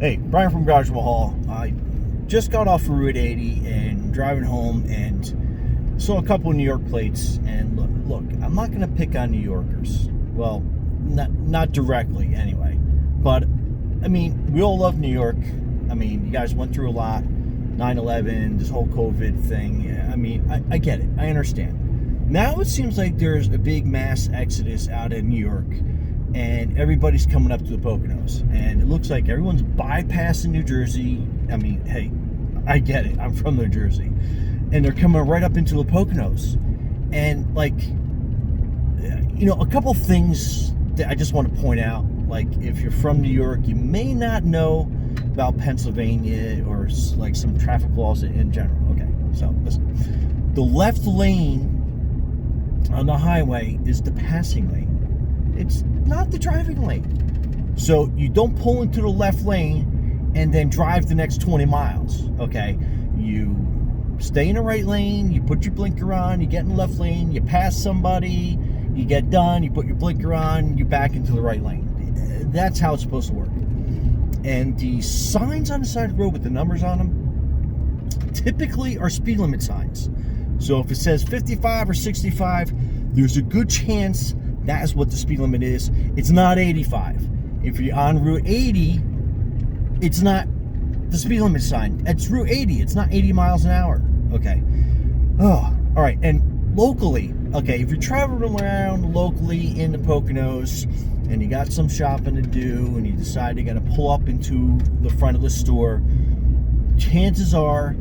Hey, Brian from Garage Hall. I just got off of Route 80 and driving home and saw a couple of New York plates. And look, I'm not going to pick on New Yorkers. Well, not directly anyway. But, I mean, we all love New York. I mean, you guys went through a lot. 9/11, this whole COVID thing. I mean, I get it. I understand. Now it seems like there's a big mass exodus out in New York. And everybody's coming up to the Poconos. And it looks like everyone's bypassing New Jersey. I mean, hey, I get it. I'm from New Jersey. And they're coming right up into the Poconos. And, like, you know, a couple things that I just want to point out. Like, if you're from New York, you may not know about Pennsylvania or, like, some traffic laws in general. Okay, so listen. The left lane on the highway is the passing lane. It's not the driving lane. So you don't pull into the left lane and then drive the next 20 miles, okay? You stay in the right lane, you put your blinker on, you get in the left lane, you pass somebody, you get done, you put your blinker on, you back into the right lane. That's how it's supposed to work. And the signs on the side of the road with the numbers on them typically are speed limit signs. So if it says 55 or 65, there's a good chance that is what the speed limit is. It's not 85. If you're on Route 80, it's not the speed limit sign. It's Route 80. It's not 80 miles an hour. Okay. Oh, all right. And locally, okay, if you're traveling around locally in the Poconos and you got some shopping to do and you decide you got to pull up into the front of the store, chances are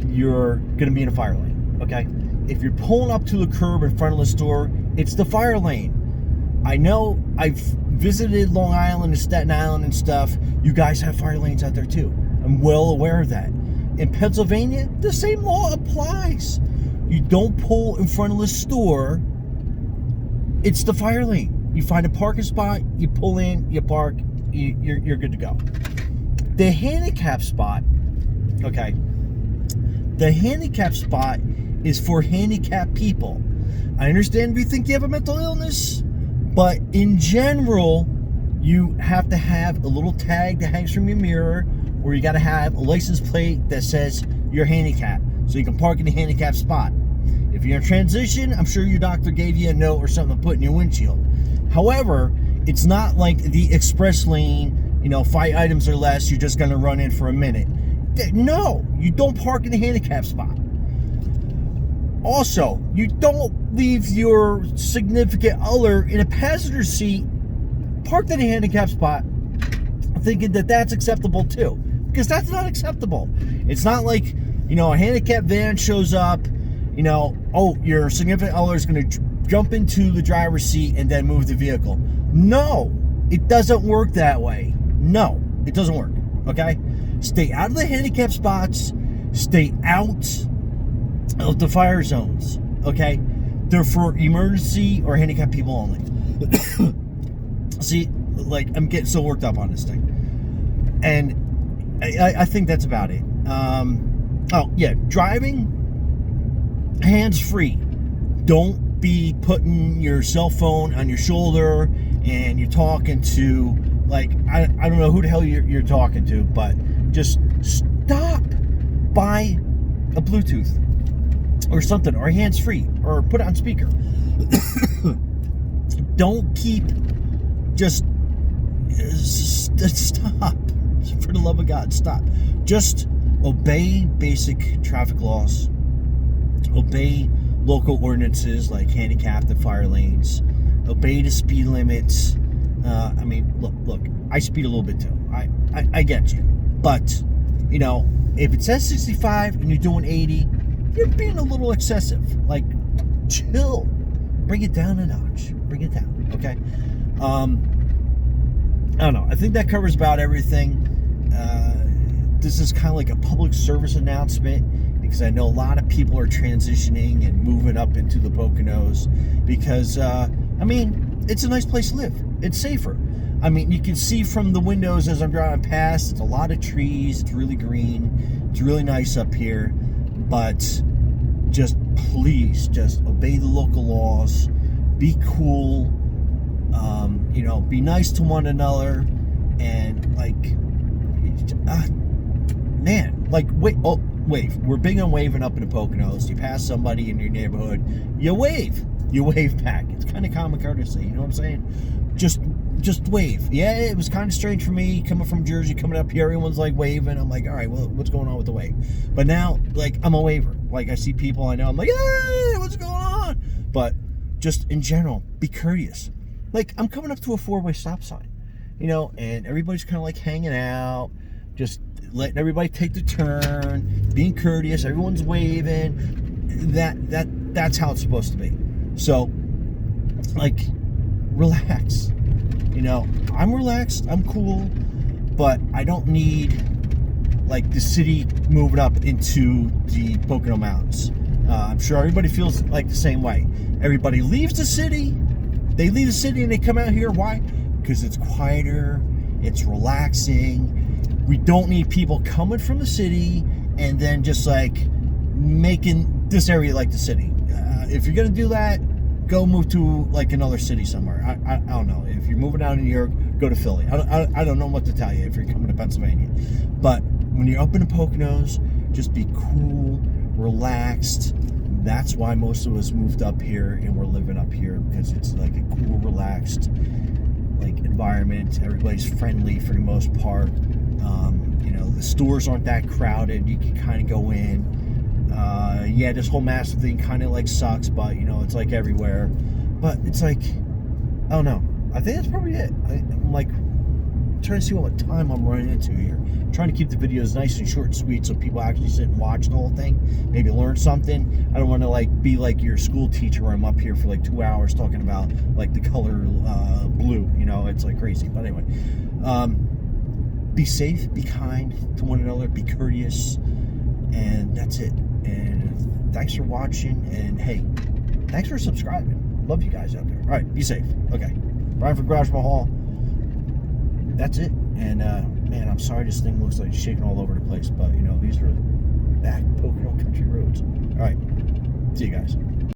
you're going to be in a fire lane. Okay. If you're pulling up to the curb in front of the store, it's the fire lane. I know I've visited Long Island and Staten Island and stuff. You guys have fire lanes out there too. I'm well aware of that. In Pennsylvania, the same law applies. You don't pull in front of the store. It's the fire lane. You find a parking spot, you pull in, you park, you're good to go. The handicap spot, okay, the handicap spot is for handicapped people. I understand if you think you have a mental illness, but in general, you have to have a little tag that hangs from your mirror, or you got to have a license plate that says you're handicapped, so you can park in the handicapped spot. If you're in transition, I'm sure your doctor gave you a note or something to put in your windshield. However, it's not like the express lane, you know, 5 items or less, you're just going to run in for a minute. No, you don't park in the handicapped spot. Also, you don't leave your significant other in a passenger seat parked in a handicapped spot thinking that that's acceptable too. Because that's not acceptable. It's not like, you know, a handicapped van shows up, you know, oh, your significant other is going to jump into the driver's seat and then move the vehicle. No, it doesn't work that way. No, it doesn't work. Okay? Stay out of the handicapped spots. Stay out of the fire zones, okay? They're for emergency or handicapped people only. See, like, I'm getting so worked up on this thing. And I think that's about it. Oh, yeah, driving hands-free. Don't be putting your cell phone on your shoulder and you're talking to, like, I don't know who the hell you're talking to, but just stop by a Bluetooth or something, or hands-free, or put it on speaker. Don't keep, just stop. For the love of God, stop. Just obey basic traffic laws. Obey local ordinances like handicapped and fire lanes. Obey the speed limits. I mean, look, I speed a little bit too. I get you. But, you know, if it says 65 and you're doing 80, you're being a little excessive. Like, chill. Bring it down a notch. Bring it down, okay? I don't know. I think that covers about everything. This is kind of like a public service announcement because I know a lot of people are transitioning and moving up into the Poconos because, I mean, it's a nice place to live. It's safer. I mean, you can see from the windows as I'm driving past, it's a lot of trees. It's really green. It's really nice up here. But just please, just obey the local laws. Be cool. You know, be nice to one another. And, like, Like, wave. We're big on waving up in the Poconos. You pass somebody in your neighborhood, you wave. You wave back. It's kind of common courtesy. You know what I'm saying? Just wave. Yeah, it was kind of strange for me coming from Jersey, coming up here. Everyone's like waving. I'm like, all right, well, what's going on with the wave? But now, like, I'm a waver. Like, I see people I know. I'm like, hey, what's going on? But just in general, be courteous. Like, I'm coming up to a 4-way stop sign, you know, and everybody's kind of like hanging out, just letting everybody take the turn, being courteous. Everyone's waving. That's how it's supposed to be. So, like, relax. You know, I'm relaxed, I'm cool, but I don't need, like, the city moving up into the Pocono Mountains. I'm sure everybody feels like the same way. Everybody leaves the city, they leave the city and they come out here. Why? Because it's quieter, it's relaxing. We don't need people coming from the city and then just, like, making this area like the city. If you're going to do that, go move to, like, another city somewhere. I don't know. If you're moving out of New York, go to Philly. I don't know what to tell you if you're coming to Pennsylvania. But when you're up in the Poconos, just be cool, relaxed. That's why most of us moved up here and we're living up here, because it's like a cool, relaxed, like, environment. Everybody's friendly for the most part. You know, the stores aren't that crowded. You can kind of go in. Yeah, this whole mask thing kind of, like, sucks, but, you know, it's like everywhere. But it's like, I don't know. I think that's probably it. I'm like trying to see what time I'm running into here. I'm trying to keep the videos nice and short and sweet so people actually sit and watch the whole thing, maybe learn something. I don't want to, like, be like your school teacher where I'm up here for like 2 hours talking about, like, the color blue. You know, it's like crazy. But anyway, be safe, be kind to one another, be courteous, and that's it. And thanks for watching, and hey, thanks for subscribing. Love you guys out there. All right, be safe. Okay, Brian for Garage Mahal. That's it. And man, I'm sorry this thing looks like it's shaking all over the place, but, you know, these are back Pocono country roads. All right, see you guys.